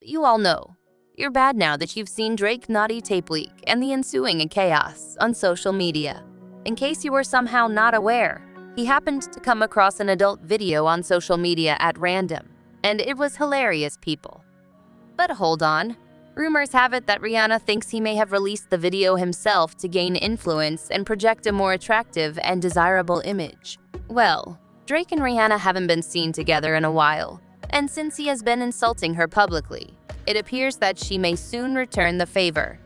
you all know. You're bad now that you've seen Drake's naughty tape leak and the ensuing chaos on social media. In case you were somehow not aware, he happened to come across an adult video on social media at random, and it was hilarious, people. But hold on. Rumors have it that Rihanna thinks he may have released the video himself to gain influence and project a more attractive and desirable image. Well, Drake and Rihanna haven't been seen together in a while, and since he has been insulting her publicly, it appears that she may soon return the favor.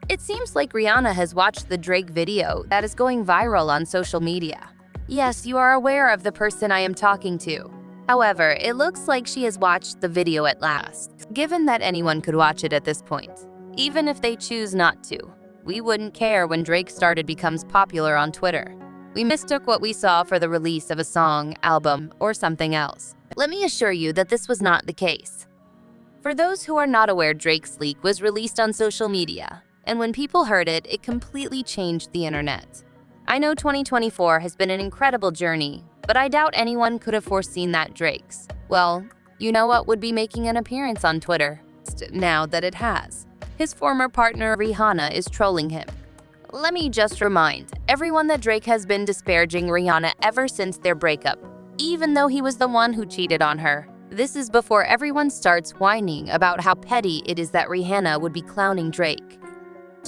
It seems like Rihanna has watched the Drake video that is going viral on social media. Yes, you are aware of the person I am talking to. However, it looks like she has watched the video at last, given that anyone could watch it at this point. Even if they choose not to, we wouldn't care when Drake becomes popular on Twitter. We mistook what we saw for the release of a song, album, or something else. Let me assure you that this was not the case. For those who are not aware, Drake's leak was released on social media, and when people heard it, it completely changed the internet. I know 2024 has been an incredible journey, but I doubt anyone could have foreseen that Drake's, well, you know what would be making an appearance on Twitter, now that it has. His former partner Rihanna is trolling him. Let me just remind everyone that Drake has been disparaging Rihanna ever since their breakup, even though he was the one who cheated on her. This is before everyone starts whining about how petty it is that Rihanna would be clowning Drake.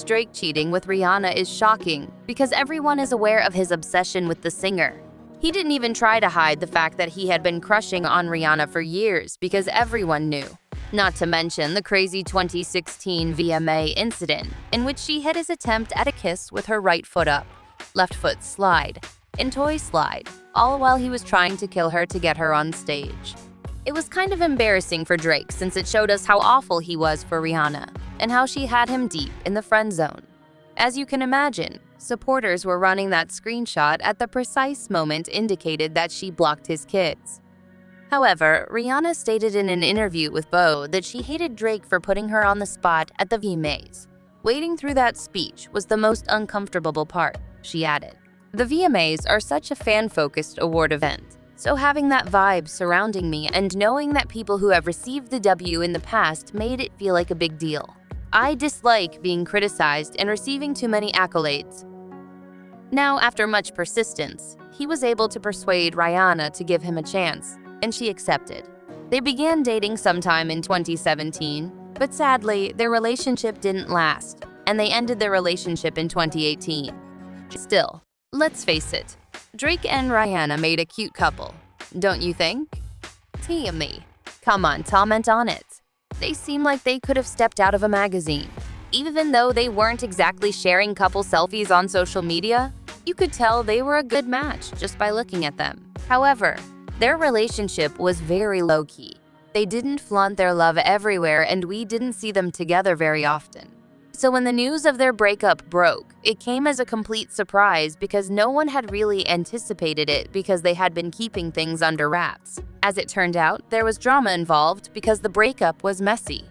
Drake cheating with Rihanna is shocking because everyone is aware of his obsession with the singer. He didn't even try to hide the fact that he had been crushing on Rihanna for years because everyone knew. Not to mention the crazy 2016 VMA incident in which she hid his attempt at a kiss with her right foot up, left foot slide, and toy slide, all while he was trying to kill her to get her on stage. It was kind of embarrassing for Drake since it showed us how awful he was for Rihanna and how she had him deep in the friend zone. As you can imagine, supporters were running that screenshot at the precise moment indicated that she blocked his kids. However, Rihanna stated in an interview with Bo that she hated Drake for putting her on the spot at the VMAs. Waiting through that speech was the most uncomfortable part, she added. The VMAs are such a fan-focused award event, so having that vibe surrounding me and knowing that people who have received the W in the past made it feel like a big deal. I dislike being criticized and receiving too many accolades. Now, after much persistence, he was able to persuade Rihanna to give him a chance, and she accepted. They began dating sometime in 2017, but sadly, their relationship didn't last, and they ended their relationship in 2018. Still, let's face it, Drake and Rihanna made a cute couple, don't you think? TME. Come on, comment on it. They seem like they could have stepped out of a magazine. Even though they weren't exactly sharing couple selfies on social media, you could tell they were a good match just by looking at them. However, their relationship was very low-key. They didn't flaunt their love everywhere, and we didn't see them together very often. So when the news of their breakup broke, it came as a complete surprise because no one had really anticipated it because they had been keeping things under wraps. As it turned out, there was drama involved because the breakup was messy.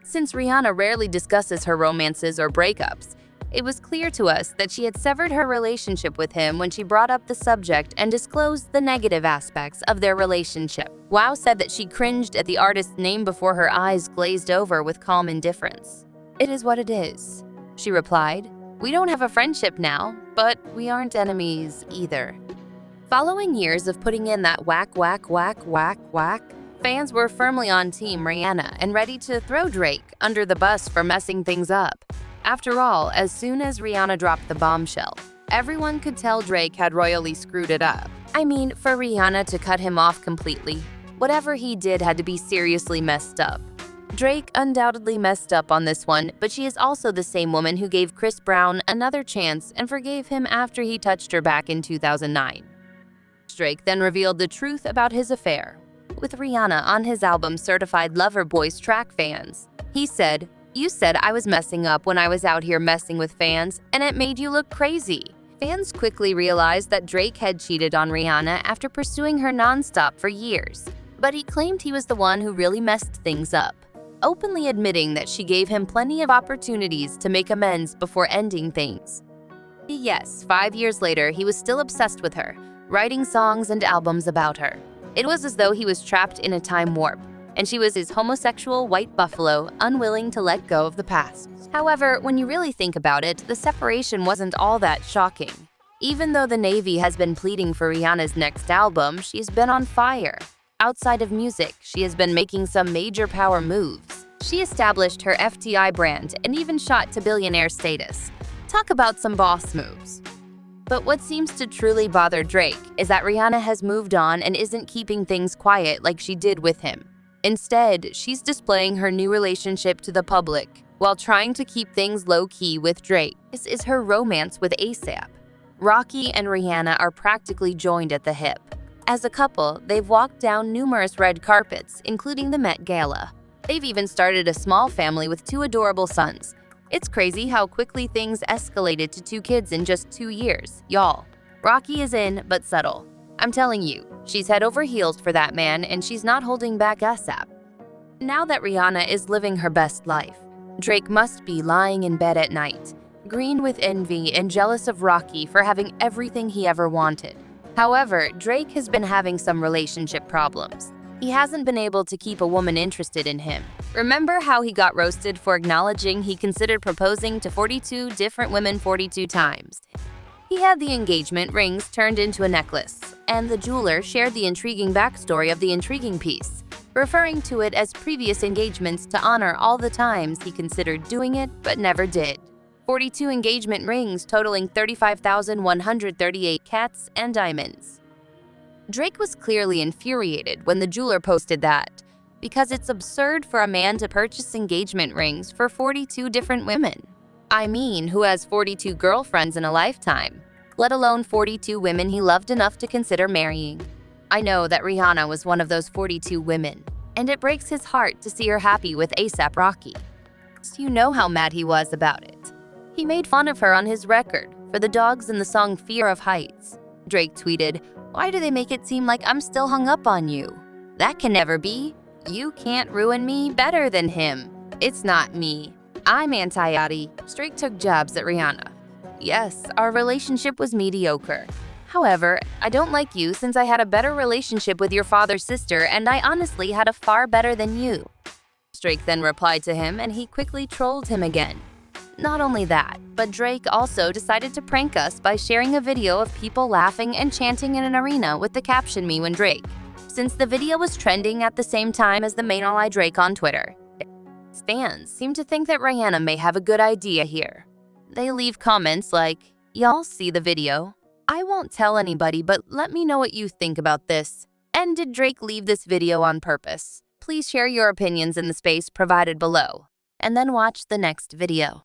Since Rihanna rarely discusses her romances or breakups, it was clear to us that she had severed her relationship with him when she brought up the subject and disclosed the negative aspects of their relationship. Wow said that she cringed at the artist's name before her eyes glazed over with calm indifference. "It is what it is," she replied. "We don't have a friendship now, but we aren't enemies either." Following years of putting in that whack, fans were firmly on Team Rihanna and ready to throw Drake under the bus for messing things up. After all, as soon as Rihanna dropped the bombshell, everyone could tell Drake had royally screwed it up. I mean, for Rihanna to cut him off completely, whatever he did had to be seriously messed up. Drake undoubtedly messed up on this one, but she is also the same woman who gave Chris Brown another chance and forgave him after he touched her back in 2009. Drake then revealed the truth about his affair with Rihanna on his album Certified Lover Boy's track Fans. He said, "You said I was messing up when I was out here messing with fans, and it made you look crazy." Fans quickly realized that Drake had cheated on Rihanna after pursuing her nonstop for years, but he claimed he was the one who really messed things up, openly admitting that she gave him plenty of opportunities to make amends before ending things. Yes, 5 years later, he was still obsessed with her, writing songs and albums about her. It was as though he was trapped in a time warp. and she was his homosexual white buffalo, unwilling to let go of the past. However, when you really think about it, the separation wasn't all that shocking. Even though the Navy has been pleading for Rihanna's next album, she's been on fire. Outside of music, she has been making some major power moves. She established her FTI brand and even shot to billionaire status. Talk about some boss moves. But what seems to truly bother Drake is that Rihanna has moved on and isn't keeping things quiet like she did with him. Instead, she's displaying her new relationship to the public while trying to keep things low-key with Drake. This is her romance with ASAP. Rocky and Rihanna are practically joined at the hip. As a couple, they've walked down numerous red carpets, including the Met Gala. They've even started a small family with 2 adorable sons. It's crazy how quickly things escalated to 2 kids in just 2 years, y'all. Rocky is in, but subtle. I'm telling you, she's head over heels for that man, and she's not holding back ASAP. Now that Rihanna is living her best life, Drake must be lying in bed at night, green with envy and jealous of Rocky for having everything he ever wanted. However, Drake has been having some relationship problems. He hasn't been able to keep a woman interested in him. Remember how he got roasted for acknowledging he considered proposing to 42 different women 42 times? He had the engagement rings turned into a necklace, and the jeweler shared the intriguing backstory of the intriguing piece, referring to it as previous engagements to honor all the times he considered doing it but never did. 42 engagement rings totaling 35,138 cats and diamonds. Drake was clearly infuriated when the jeweler posted that, because it's absurd for a man to purchase engagement rings for 42 different women. I mean, who has 42 girlfriends in a lifetime, let alone 42 women he loved enough to consider marrying? I know that Rihanna was one of those 42 women, and it breaks his heart to see her happy with ASAP Rocky. So you know how mad he was about it. He made fun of her on his record for the dogs in the song Fear of Heights. Drake tweeted, "Why do they make it seem like I'm still hung up on you? That can never be. You can't ruin me better than him. It's not me. I'm anti-Yachty." Drake took jabs at Rihanna. "Yes, our relationship was mediocre. However, I don't like you since I had a better relationship with your father's sister, and I honestly had a far better than you." Drake then replied to him, and he quickly trolled him again. Not only that, but Drake also decided to prank us by sharing a video of people laughing and chanting in an arena with the caption "Me when Drake," since the video was trending at the same time as the main ally Drake on Twitter. Fans seem to think that Rihanna may have a good idea here. They leave comments like, "Y'all see the video? I won't tell anybody, but let me know what you think about this. And did Drake leave this video on purpose? Please share your opinions in the space provided below, and then watch the next video."